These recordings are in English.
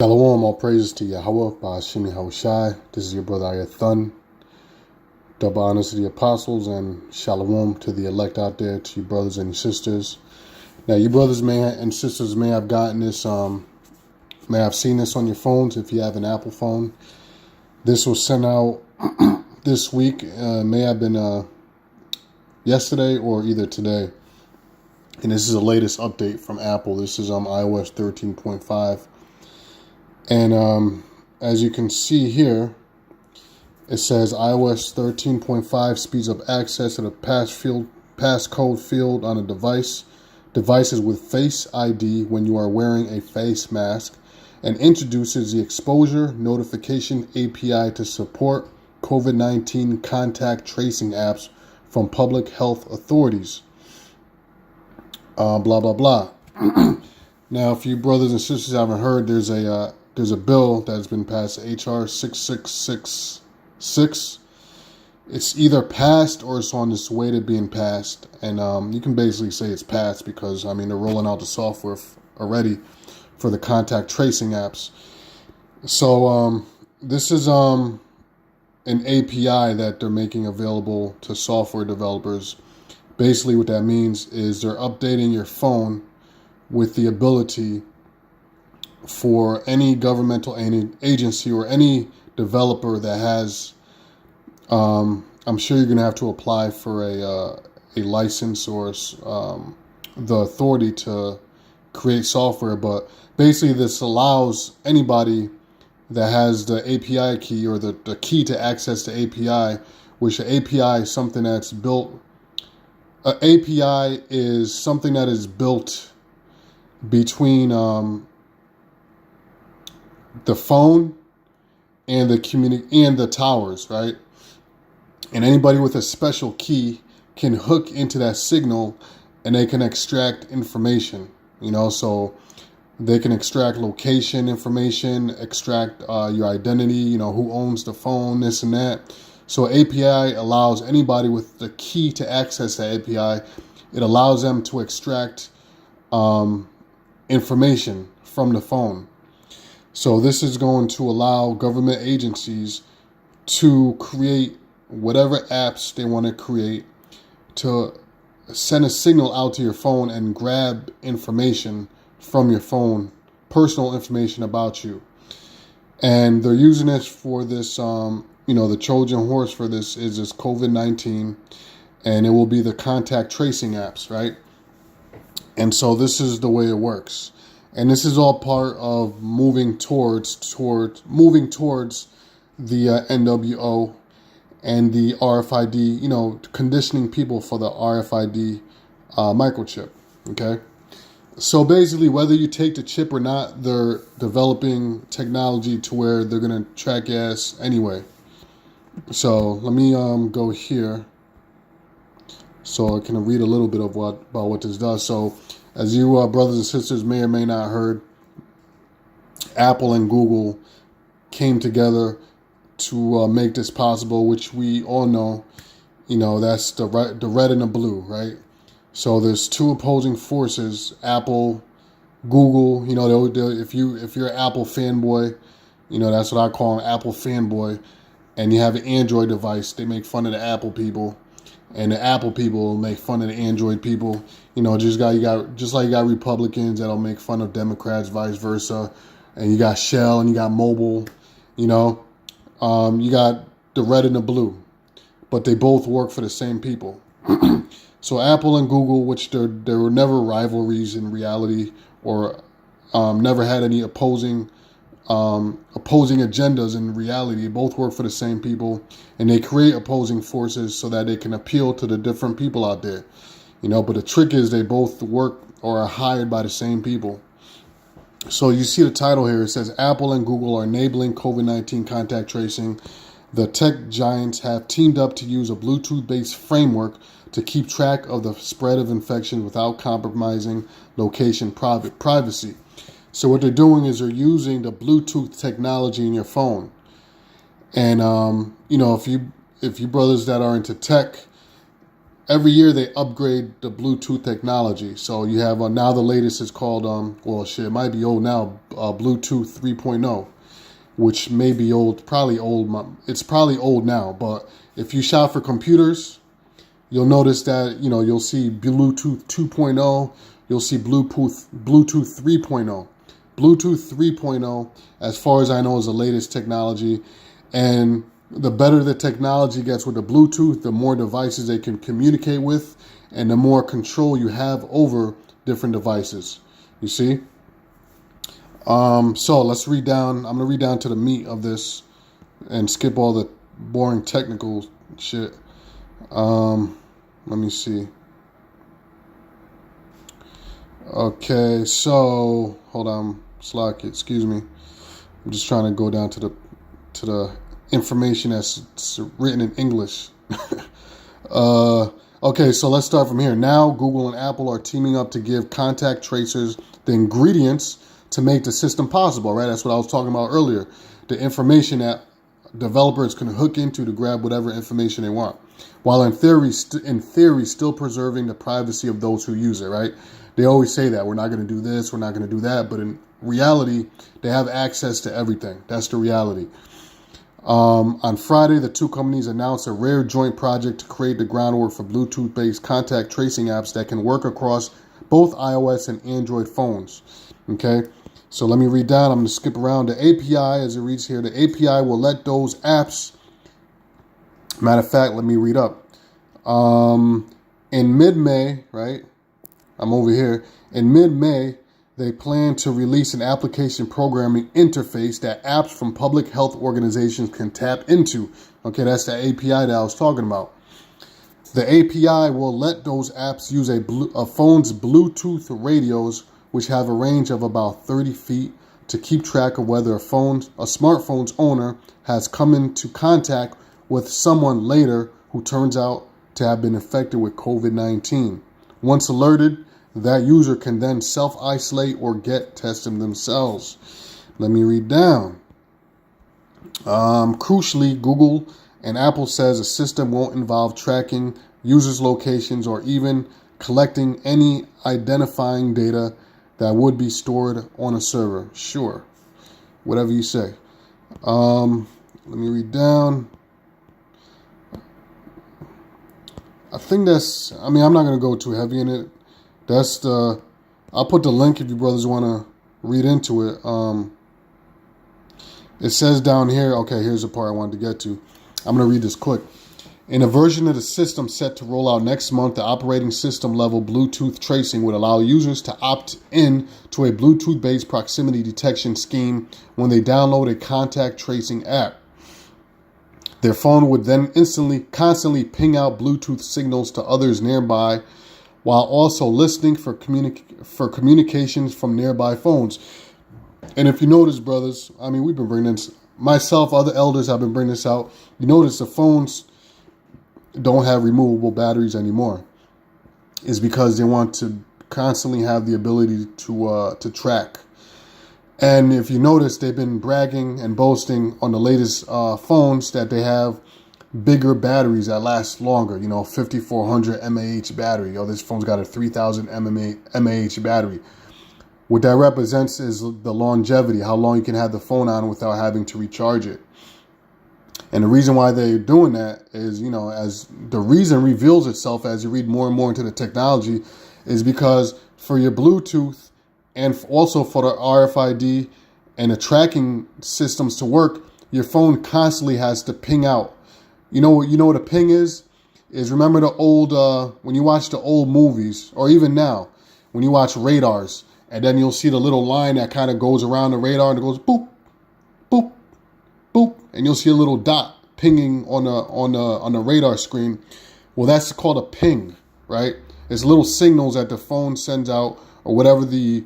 Shalom, all praises to Yahweh, Ba'ashim Yahushai. This is your brother Ayathun. Double honors to the apostles and shalom to the elect out there, to you brothers and sisters. Now, you brothers and sisters may have gotten this, may have seen this on your phones if you have an Apple phone. This was sent out this week. May have been yesterday or either today. And this is the latest update from Apple. This is iOS 13.5. And as you can see here, it says iOS 13.5 speeds up access to the passcode field on a devices with Face ID when you are wearing a face mask, and introduces the exposure notification API to support COVID-19 contact tracing apps from public health authorities. Blah, blah, blah. Now, if you brothers and sisters haven't heard, there's a bill that's been passed, HR 6666. It's either passed or it's on its way to being passed. And you can basically say it's passed because, I mean, they're rolling out the software already for the contact tracing apps. So this is an API that they're making available to software developers. Basically what that means is they're updating your phone with the ability for any governmental agency or any developer that has, I'm sure you're going to have to apply for a license or the authority to create software. But basically this allows anybody that has the API key or the key to access the API, which the API is something that's built. An API is something that is built between the phone and the towers, right? And anybody with a special key can hook into that signal and they can extract information, so they can extract location information, extract your identity, who owns the phone, this and that. So API allows anybody with the key to access the API. It allows them to extract information from the phone. So this is going to allow government agencies to create whatever apps they want to create, to send a signal out to your phone and grab information from your phone, personal information about you. And they're using this for this, the Trojan horse for this is this COVID-19, and it will be the contact tracing apps, right? And so this is the way it works. And this is all part of moving towards the NWO and the RFID, conditioning people for the RFID microchip, okay? So basically, whether you take the chip or not, they're developing technology to where they're going to track your ass anyway. So let me go here so I can read a little bit of about what this does. So as you brothers and sisters may or may not heard, Apple and Google came together to make this possible, which we all know, that's the red and the blue, right? So there's two opposing forces, Apple, Google. If you're an Apple fanboy, that's what I call an Apple fanboy, and you have an Android device, they make fun of the Apple people. And the Apple people make fun of the Android people. Just like you got Republicans that'll make fun of Democrats, vice versa. And you got Shell and you got Mobile. You got the red and the blue, but they both work for the same people. So Apple and Google, which there were never rivalries in reality, or never had any opposing agendas in reality. They both work for the same people, and they create opposing forces so that they can appeal to the different people out there. But the trick is they both work or are hired by the same people. So you see the title here. It says Apple and Google are enabling COVID-19 contact tracing. The tech giants have teamed up to use a Bluetooth-based framework to keep track of the spread of infection without compromising location privacy. So what they're doing is they're using the Bluetooth technology in your phone. And, if you brothers that are into tech, every year they upgrade the Bluetooth technology. So you have now the latest is called well, shit, it might be old now, Bluetooth 3.0, which may be old, probably old. It's probably old now, but if you shop for computers, you'll notice that, you know, you'll see Bluetooth 2.0, you'll see Bluetooth 3.0. Bluetooth 3.0, as far as I know, is the latest technology. And the better the technology gets with the Bluetooth, the more devices they can communicate with, and the more control you have over different devices. You see? So let's read down. I'm going to read down to the meat of this and skip all the boring technical shit. Let me see. Okay, so hold on, Slack. Excuse me. I'm just trying to go down to the information that's written in English. Okay, so let's start from here. Now, Google and Apple are teaming up to give contact tracers the ingredients to make the system possible, right? That's what I was talking about earlier. The information that developers can hook into to grab whatever information they want, while in theory, still preserving the privacy of those who use it, right? They always say that we're not going to do this, we're not going to do that, but in reality, they have access to everything. That's the reality. On Friday, the two companies announced a rare joint project to create the groundwork for Bluetooth-based contact tracing apps that can work across both iOS and Android phones. Okay, so let me read down. I'm going to skip around. The API, as it reads here, the API will let those apps, matter of fact, let me read up. In mid-May, right? I'm over here. In mid-May, they plan to release an application programming interface that apps from public health organizations can tap into. Okay, that's the API that I was talking about. The API will let those apps use a phone's Bluetooth radios, which have a range of about 30 feet, to keep track of whether a smartphone's owner has come into contact with someone later who turns out to have been infected with COVID-19. Once alerted, that user can then self-isolate or get tested themselves. Let me read down. Crucially, Google and Apple says the system won't involve tracking users' locations or even collecting any identifying data that would be stored on a server. Sure, whatever you say. Let me read down. I think that's, I'm not going to go too heavy in it. I'll put the link if you brothers want to read into it. It says down here, okay, here's the part I wanted to get to. I'm going to read this quick. In a version of the system set to roll out next month, the operating system level Bluetooth tracing would allow users to opt in to a Bluetooth-based proximity detection scheme when they download a contact tracing app. Their phone would then constantly ping out Bluetooth signals to others nearby, while also listening for communications from nearby phones. And if you notice, brothers, we've been bringing this, myself, other elders have been bringing this out. You notice the phones don't have removable batteries anymore. It's because they want to constantly have the ability to track. And if you notice, they've been bragging and boasting on the latest phones that they have bigger batteries that last longer, 5400 mAh battery. This phone's got a 3000 mAh battery. What that represents is the longevity, how long you can have the phone on without having to recharge it. And the reason why they're doing that is, as the reason reveals itself as you read more and more into the technology, is because for your Bluetooth and also for the RFID and the tracking systems to work, your phone constantly has to ping out. You know what a ping is? Is remember the old, when you watch the old movies, or even now, when you watch radars, and then you'll see the little line that kind of goes around the radar and it goes boop, boop, boop, and you'll see a little dot pinging on the radar screen. Well, that's called a ping, right? It's little signals that the phone sends out, or whatever the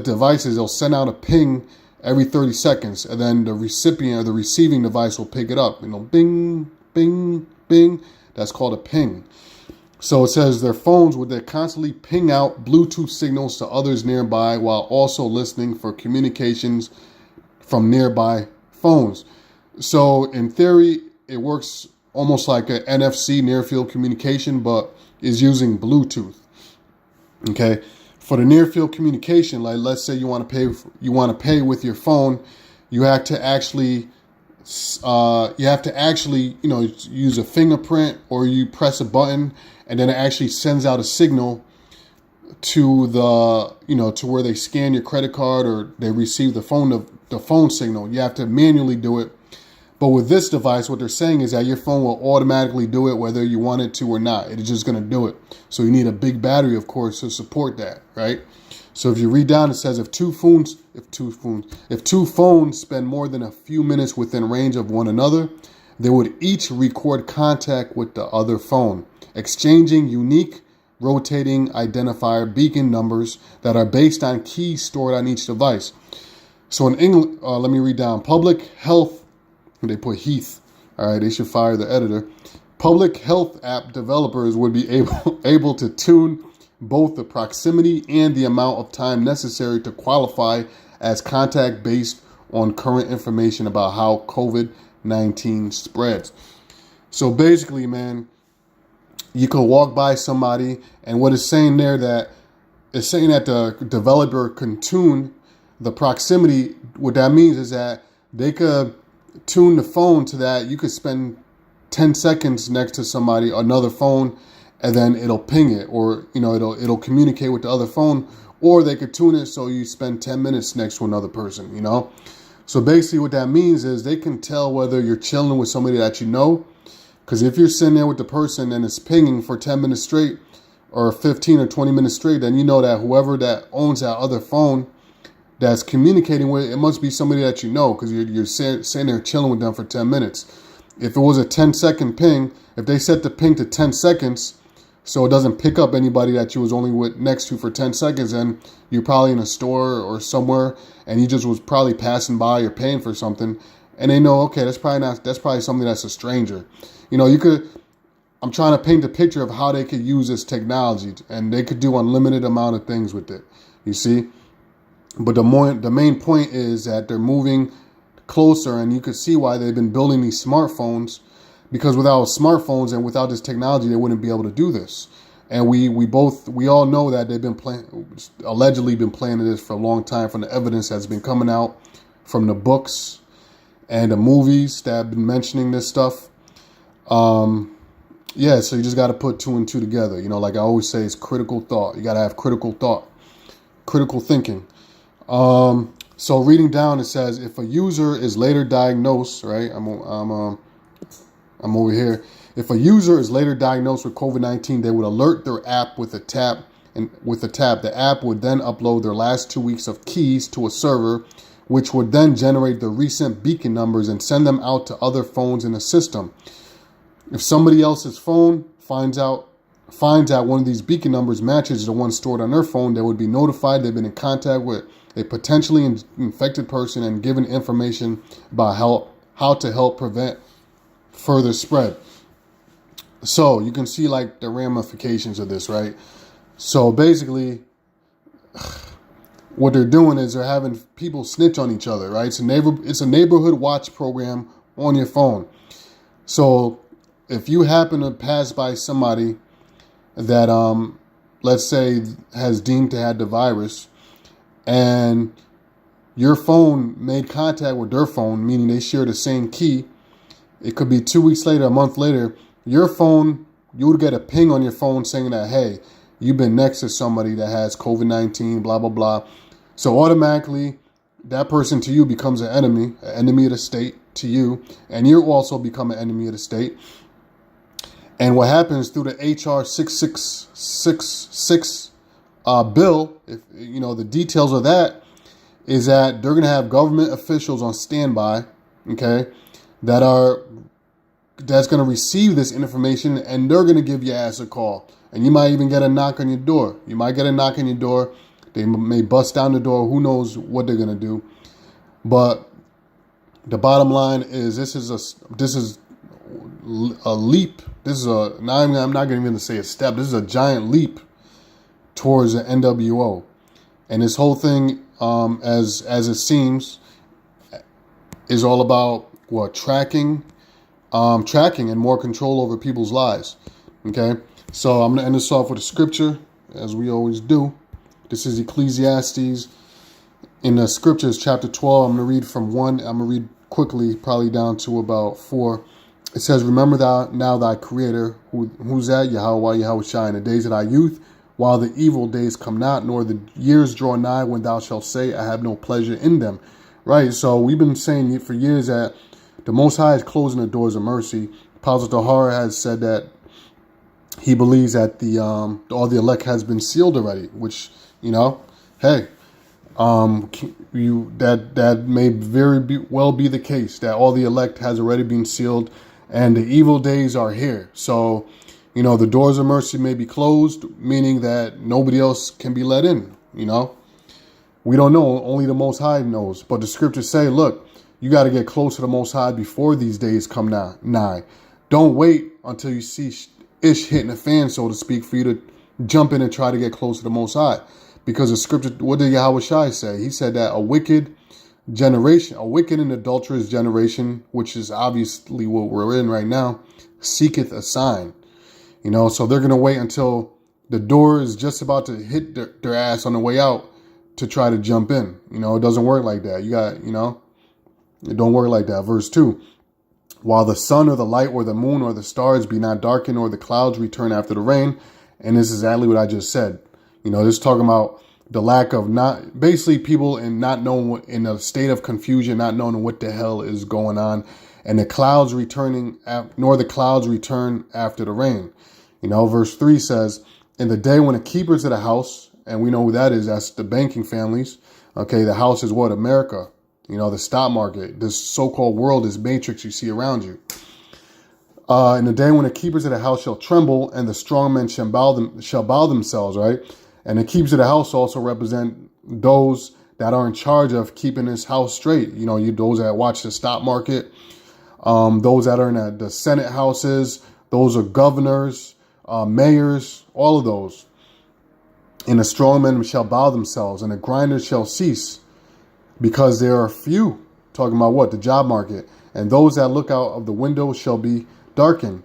device is, they'll send out a ping every 30 seconds, and then the recipient or the receiving device will pick it up. Bing, bing, bing. That's called a ping. So it says their phones would constantly ping out Bluetooth signals to others nearby while also listening for communications from nearby phones. So in theory, it works almost like an NFC, near field communication, but is using Bluetooth. Okay, for the near field communication, like let's say you want to pay with your phone, you have to actually use a fingerprint, or you press a button and then it actually sends out a signal to to where they scan your credit card or they receive the phone signal. You have to manually do it. But with this device, what they're saying is that your phone will automatically do it whether you want it to or not. It's just going to do it. So you need a big battery, of course, to support that, right? So if you read down, it says if two phones spend more than a few minutes within range of one another, they would each record contact with the other phone, exchanging unique rotating identifier beacon numbers that are based on keys stored on each device. So in English, let me read down. Public health, they put Heath. All right, they should fire the editor. Public health app developers would be able to tune both the proximity and the amount of time necessary to qualify as contact based on current information about how COVID-19 spreads. So basically, man, you can walk by somebody, and what it's saying there that it's saying that the developer can tune the proximity. What that means is that they could tune the phone to that. You could spend 10 seconds next to somebody, another phone, and then it'll ping it, or it'll communicate with the other phone, or they could tune it so you spend 10 minutes next to another person, So basically what that means is they can tell whether you're chilling with somebody that you know, because if you're sitting there with the person and it's pinging for 10 minutes straight or 15 or 20 minutes straight, then you know that whoever that owns that other phone that's communicating with, it must be somebody that you know, because you're sitting there chilling with them for 10 minutes. If it was a 10-second ping, if they set the ping to 10 seconds, so it doesn't pick up anybody that you was only with next to for 10 seconds, and you're probably in a store or somewhere, and you just was probably passing by or paying for something, and they know, okay, that's probably something that's a stranger. I'm trying to paint a picture of how they could use this technology, and they could do unlimited amount of things with it, you see? But the main point is that they're moving closer, and you could see why they've been building these smartphones, because without smartphones and without this technology, they wouldn't be able to do this. And we all know that they've been allegedly been planning this for a long time, from the evidence that's been coming out from the books and the movies that have been mentioning this stuff. So you just got to put two and two together. Like I always say, it's critical thought. You got to have critical thought, critical thinking. So reading down, it says if a user is later diagnosed, right? I'm over here. If a user is later diagnosed with COVID-19, they would alert their app with a tap, and the app would then upload their last 2 weeks of keys to a server, which would then generate the recent beacon numbers and send them out to other phones in the system. If somebody else's phone finds out one of these beacon numbers matches the one stored on their phone, they would be notified they've been in contact with a potentially infected person and given information about how to help prevent further spread. So you can see like the ramifications of this, right? So basically, what they're doing is they're having people snitch on each other, right? It's a neighborhood watch program on your phone. So if you happen to pass by somebody that, let's say, has deemed to have the virus, and your phone made contact with their phone, meaning they share the same key, it could be 2 weeks later, a month later, your phone, you would get a ping on your phone saying that, hey, you've been next to somebody that has COVID-19, blah, blah, blah. So automatically, that person to you becomes an enemy of the state to you, and you also become an enemy of the state. And what happens through the HR 6666 bill, if the details of that, is that they're going to have government officials on standby, okay, that's going to receive this information, and they're going to give your ass a call. And you might even get a knock on your door. They may bust down the door. Who knows what they're going to do? But the bottom line is this is a leap. I'm not going to even say a step. This is a giant leap towards the NWO. And this whole thing, as it seems, is all about tracking tracking and more control over people's lives. Okay, so I'm going to end this off with a scripture, as we always do. This is Ecclesiastes. In the scriptures, chapter 12, I'm going to read from 1. I'm going to read quickly, probably down to about 4. It says, remember thou now thy creator, who's that? Yahweh, Yahushua, in the days of thy youth, while the evil days come not, nor the years draw nigh, when thou shalt say, I have no pleasure in them. Right, so we've been saying for years that the Most High is closing the doors of mercy. Apostle Tahar has said that he believes that all the elect has been sealed already, which, hey, that may well be the case, that all the elect has already been sealed and the evil days are here. So, the doors of mercy may be closed, meaning that nobody else can be let in, We don't know. Only the Most High knows. But the scriptures say, look, you got to get close to the Most High before these days come nigh. Don't wait until you see ish hitting the fan, so to speak, for you to jump in and try to get close to the Most High. Because the scripture, what did Yahushua say? He said that a wicked and adulterous generation, which is obviously what we're in right now, seeketh a sign. So they're going to wait until the door is just about to hit their ass on the way out to try to jump in. It doesn't work like that. It don't work like that. Verse 2. While the sun or the light or the moon or the stars be not darkened or the clouds return after the rain. And this is exactly what I just said. This is talking about the lack of basically people in not knowing, in a state of confusion, not knowing what the hell is going on. And the clouds nor the clouds return after the rain. Verse 3 says, in the day when the keepers of the house, and we know who that is, that's the banking families. Okay, the house is what? America. The stock market, this so-called world, this matrix you see around you. In the day when the keepers of the house shall tremble and the strong men shall bow themselves, right? And the keepers of the house also represent those that are in charge of keeping this house straight. Those that watch the stock market, those that are in the Senate houses, those are governors, mayors, all of those. And the strong men shall bow themselves and the grinders shall cease. Because there are few, talking about what? The job market. And those that look out of the window shall be darkened.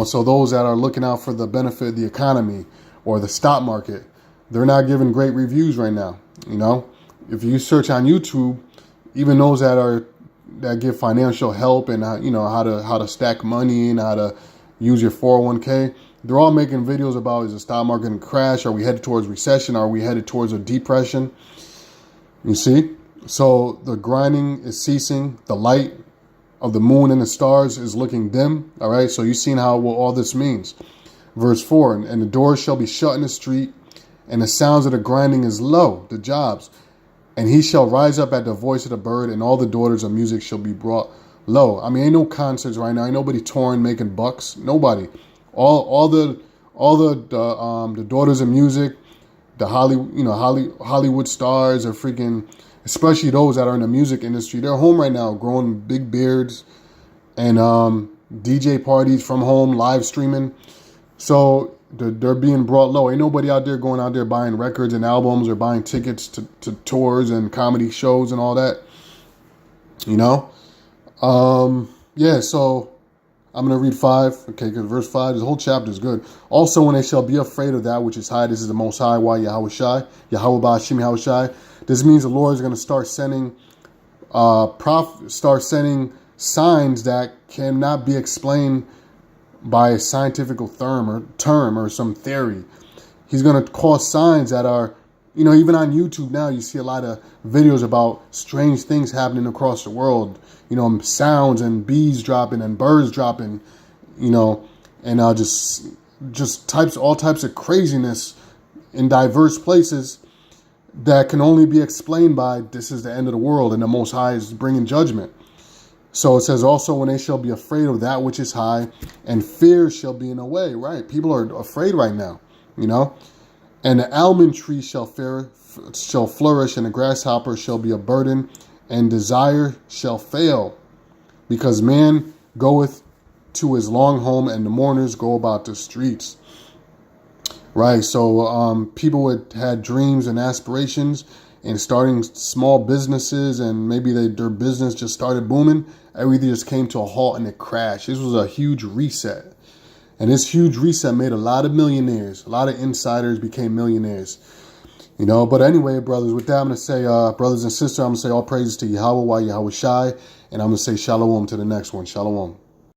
So those that are looking out for the benefit of the economy or the stock market, they're not giving great reviews right now. If you search on YouTube, even those that give financial help and how to stack money and how to use your 401k, they're all making videos about, is the stock market going to crash? Are we headed towards recession? Are we headed towards a depression? You see? So the grinding is ceasing. The light of the moon and the stars is looking dim. All right. So you've seen what all this means. Verse 4, and the doors shall be shut in the street, and the sounds of the grinding is low, the jobs. And he shall rise up at the voice of the bird, and all the daughters of music shall be brought low. I mean, ain't no concerts right now. Ain't nobody touring, making bucks. Nobody. All the daughters of music, the Hollywood stars are freaking. Especially those that are in the music industry, they're home right now, growing big beards and DJ parties from home, live streaming. So they're being brought low. Ain't nobody out there going out there buying records and albums or buying tickets to tours and comedy shows and all that. Yeah, so I'm going to read 5. Okay, because verse 5, this whole chapter is good. Also, when they shall be afraid of that which is high, this is the Most High, Yahushua, Yahweh Ba'ashim Yahushua. This means the Lord is going to start sending signs that cannot be explained by a scientific term or some theory. He's going to cause signs that are, even on YouTube now, you see a lot of videos about strange things happening across the world. Sounds and bees dropping and birds dropping, and just all types of craziness in diverse places that can only be explained by this is the end of the world and the Most High is bringing judgment. So it says also when they shall be afraid of that which is high and fear shall be in a way, right? People are afraid right now, and the almond tree shall flourish and the grasshopper shall be a burden and desire shall fail because man goeth to his long home and the mourners go about the streets. Right, so people had dreams and aspirations, and starting small businesses, and maybe their business just started booming, everything just came to a halt and it crashed. This was a huge reset. And this huge reset made a lot of millionaires. A lot of insiders became millionaires. You know, but anyway, brothers, with that, I'm going to say, brothers and sisters, I'm going to say all praises to Yahweh, Yahweh Shai, and I'm going to say shalom to the next one. Shalom.